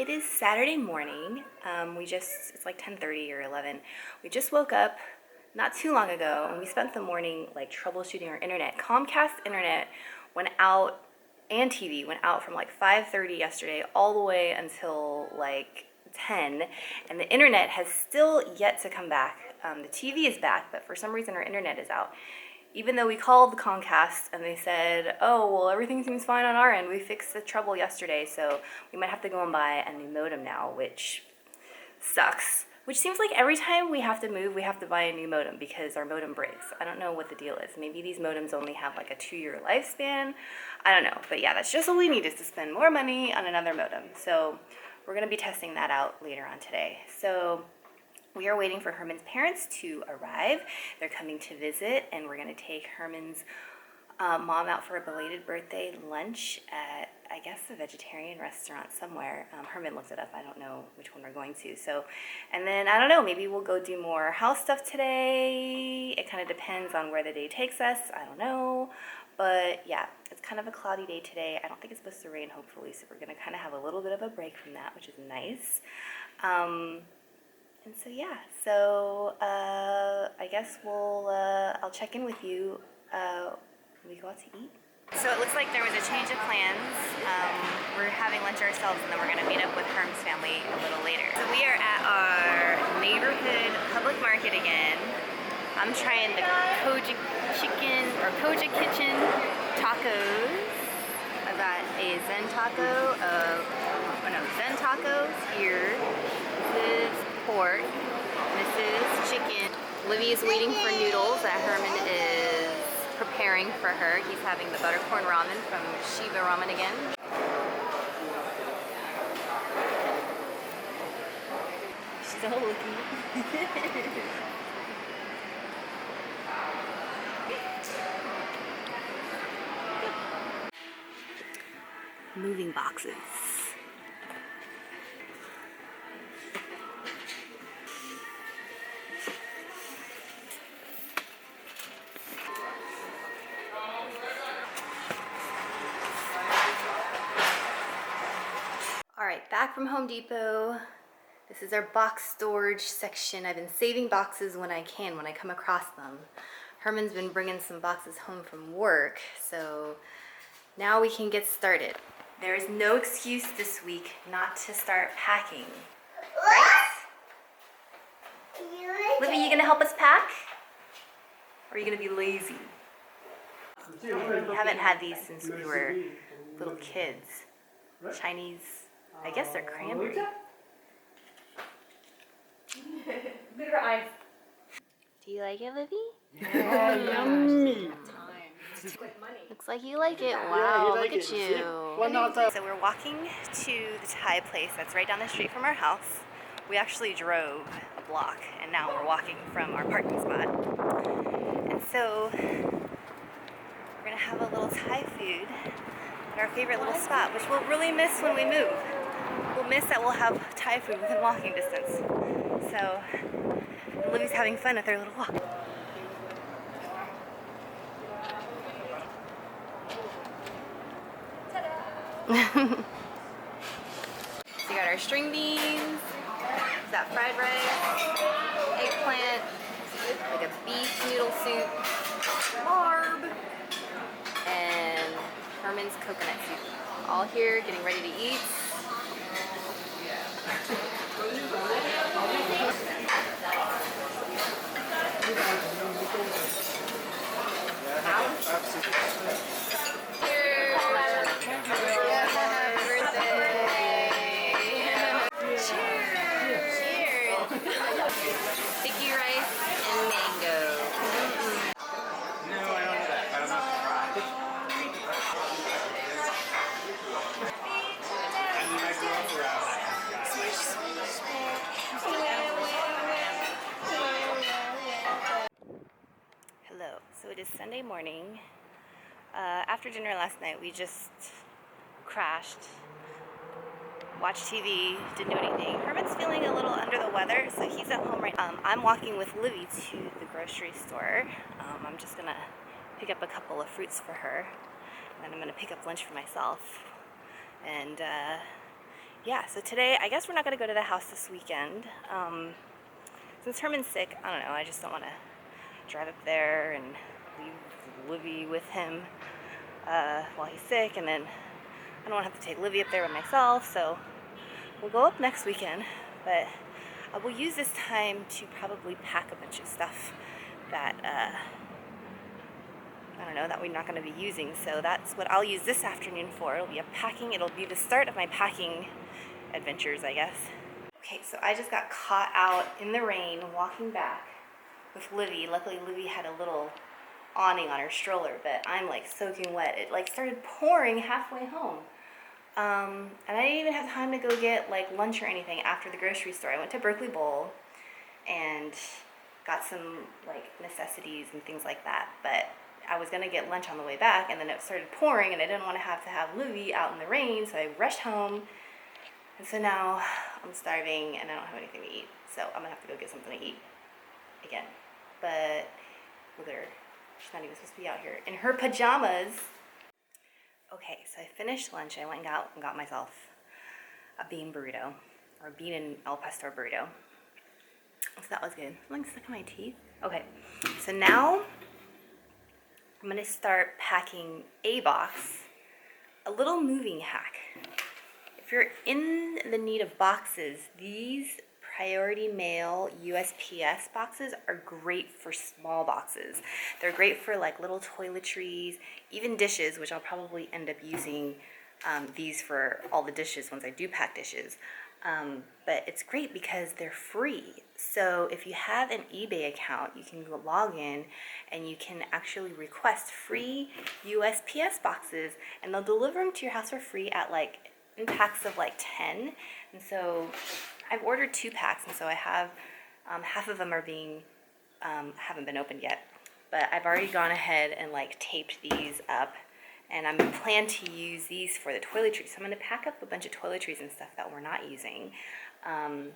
it is Saturday morning. It's like 10:30 or 11. We just woke up not too long ago and we spent the morning like troubleshooting our internet. Comcast internet went out and TV went out from like 5:30 yesterday all the way until like 10, and the internet has still yet to come back. The TV is back, but for some reason our internet is out. Even though we called Comcast and they said, oh, well, everything seems fine on our end. We fixed the trouble yesterday, so we might have to go and buy a new modem now, which sucks. Which seems like every time we have to move, we have to buy a new modem because our modem breaks. I don't know what the deal is. Maybe these modems only have like a 2-year lifespan. I don't know. But yeah, that's just what we need, is to spend more money on another modem. So we're going to be testing that out later on today. So we are waiting for Herman's parents to arrive. They're coming to visit, and we're going to take Herman's mom out for a belated birthday lunch at, I guess, a vegetarian restaurant somewhere. Herman looked it up. I don't know which one we're going to. So, and then, I don't know, maybe we'll go do more house stuff today. It kind of depends on where the day takes us. I don't know. But yeah, it's kind of a cloudy day today. I don't think it's supposed to rain, hopefully. So we're going to kind of have a little bit of a break from that, which is nice. And so yeah, I guess I'll check in with you when we go out to eat. So it looks like there was a change of plans. We're having lunch ourselves, and then we're going to meet up with Herm's family a little later. So we are at our neighborhood public market again. I'm trying the Koja Kitchen tacos. I got a Zen taco Zen tacos here. This is pork. This is chicken. Livy is waiting for noodles that Herman is preparing for her. He's having the buttercorn ramen from Shiva Ramen again. Still looking. Moving boxes. Alright, back from Home Depot. This is our box storage section. I've been saving boxes when I can, when I come across them. Herman's been bringing some boxes home from work, so now we can get started. There is no excuse this week not to start packing. Right? Livy, you gonna help us pack? Or are you gonna be lazy? We haven't had these since we were little kids. Chinese, I guess they're cranberry. Look at her eyes. Do you like it, Livy? Yeah, yummy. Looks like you like it. Wow, look at you. So we're walking to the Thai place that's right down the street from our house. We actually drove a block, and now we're walking from our parking spot. And so we're gonna have a little Thai food at our favorite little spot, which we'll really miss when we move. We'll miss that we'll have Thai food within walking distance. So Livy's having fun with their little walk. So we got our string beans, that fried rice, eggplant, like a beef noodle soup, barb, and Herman's coconut soup. All here getting ready to eat. Sticky rice and mango. No, I don't do that. I'm not surprised. I mean, I grew up around that kind of guy. Hello. So it is Sunday morning. After dinner last night, we just crashed, watched TV, didn't do anything. Herman's feeling a little under the weather, so he's at home right now. I'm walking with Livy to the grocery store. I'm just gonna pick up a couple of fruits for her, and then I'm gonna pick up lunch for myself. And yeah, so today, I guess we're not going to go to the house this weekend. Since Herman's sick, I don't know, I just don't want to drive up there and leave Livy with him while he's sick, and then I don't want to have to take Livy up there by myself, so we'll go up next weekend, but I will use this time to probably pack a bunch of stuff that, I don't know, that we're not going to be using, so that's what I'll use this afternoon for. It'll be the start of my packing adventures, I guess. Okay, so I just got caught out in the rain walking back with Livy. Luckily, Livy had a little awning on her stroller, but I'm like soaking wet. It like started pouring halfway home. And I didn't even have time to go get like lunch or anything after the grocery store. I went to Berkeley Bowl and got some like necessities and things like that, but I was gonna get lunch on the way back, and then it started pouring, and I didn't want to have Livy out in the rain, so I rushed home. And so now I'm starving and I don't have anything to eat. So I'm gonna have to go get something to eat again. But look at her. She's not even supposed to be out here in her pajamas. Okay, so I finished lunch. I went and got myself a bean burrito, or bean and al pastor burrito. So that was good. I'm like stuck in my teeth. Okay, so now I'm gonna start packing a box, a little moving hack. If you're in the need of boxes, these Priority Mail USPS boxes are great for small boxes. They're great for like little toiletries, even dishes, which I'll probably end up using these for all the dishes once I do pack dishes. But it's great because they're free. So if you have an eBay account, you can log in and you can actually request free USPS boxes, and they'll deliver them to your house for free at like in packs of like 10. And so I've ordered 2 packs, and so I have half of them are being haven't been opened yet, but I've already gone ahead and like taped these up, and I'm plan to use these for the toiletries. So I'm going to pack up a bunch of toiletries and stuff that we're not using, and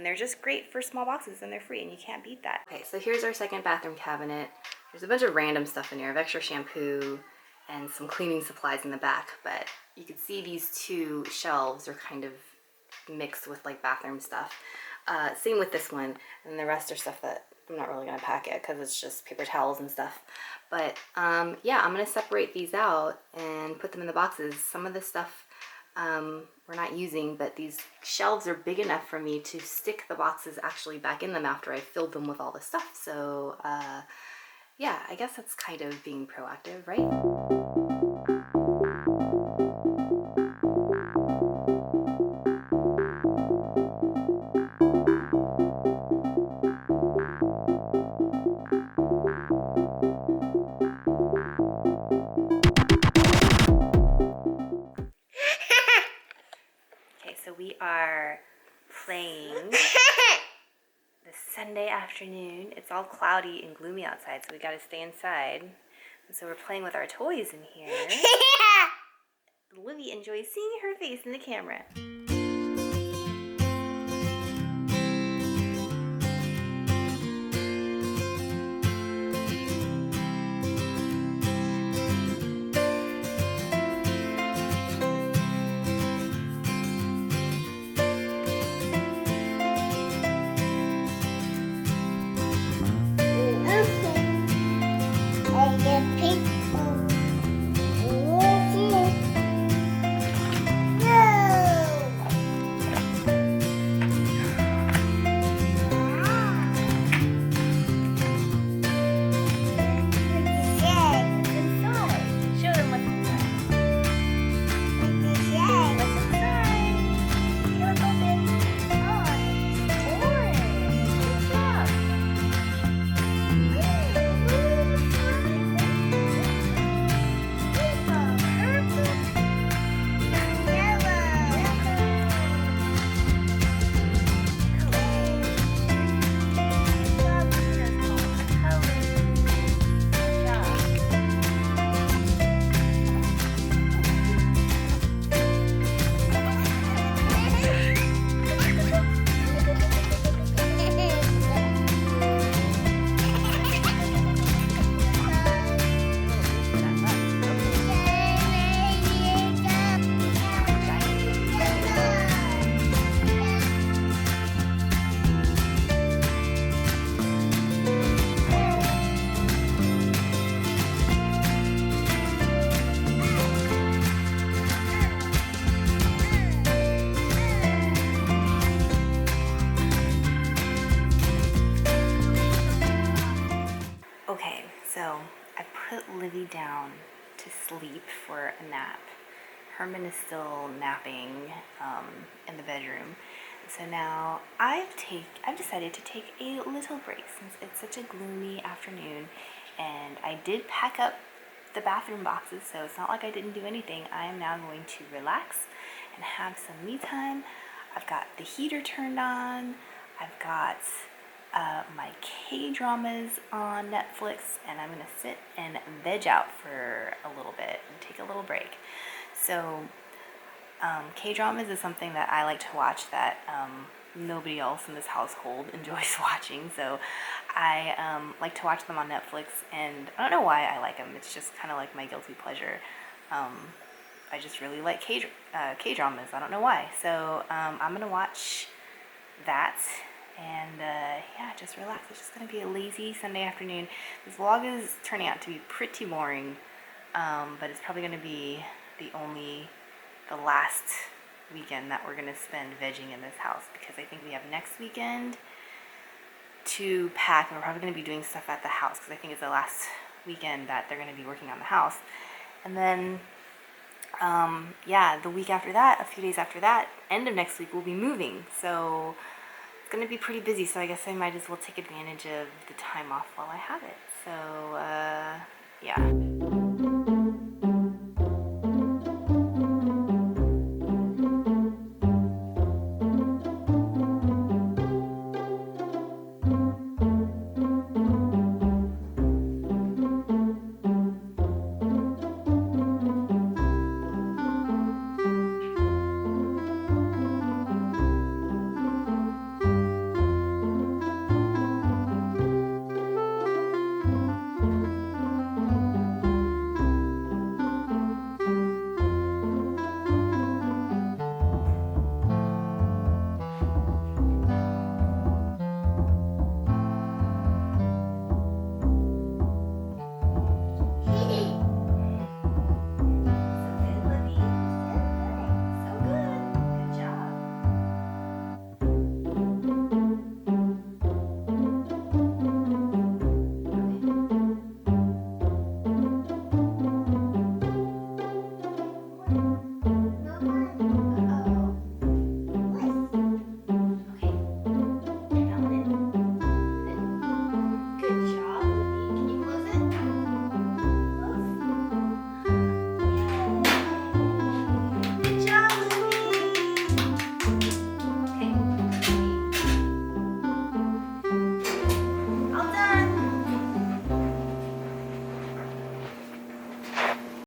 they're just great for small boxes, and they're free, and you can't beat that. Okay, so here's our second bathroom cabinet. There's a bunch of random stuff in here. I have extra shampoo and some cleaning supplies in the back, but you can see these 2 shelves are kind of mixed with like bathroom stuff. Same with this one, and the rest are stuff that I'm not really gonna pack it because it's just paper towels and stuff. But yeah, I'm gonna separate these out and put them in the boxes. Some of the stuff we're not using, but these shelves are big enough for me to stick the boxes actually back in them after I filled them with all the stuff. So yeah, I guess that's kind of being proactive, right? We are playing this Sunday afternoon. It's all cloudy and gloomy outside, so we gotta stay inside. And so we're playing with our toys in here. Livy enjoys seeing her face in the camera. Livy down to sleep for a nap. Herman is still napping in the bedroom. So now I've decided to take a little break since it's such a gloomy afternoon, and I did pack up the bathroom boxes, so it's not like I didn't do anything. I am now going to relax and have some me time. I've got the heater turned on. I've got my K-dramas on Netflix, and I'm gonna sit and veg out for a little bit and take a little break. So K-dramas is something that I like to watch that nobody else in this household enjoys watching. So I like to watch them on Netflix, and I don't know why I like them. It's just kind of like my guilty pleasure. I just really like K-dramas. I don't know why. So I'm gonna watch that and yeah, just relax. It's just gonna be a lazy Sunday afternoon. This vlog is turning out to be pretty boring, but it's probably gonna be the last weekend that we're gonna spend vegging in this house, because I think we have next weekend to pack, and we're probably gonna be doing stuff at the house because I think it's the last weekend that they're gonna be working on the house. And then yeah, the week after that, a few days after that, end of next week, we'll be moving. So it's gonna be pretty busy, so I guess I might as well take advantage of the time off while I have it. So yeah.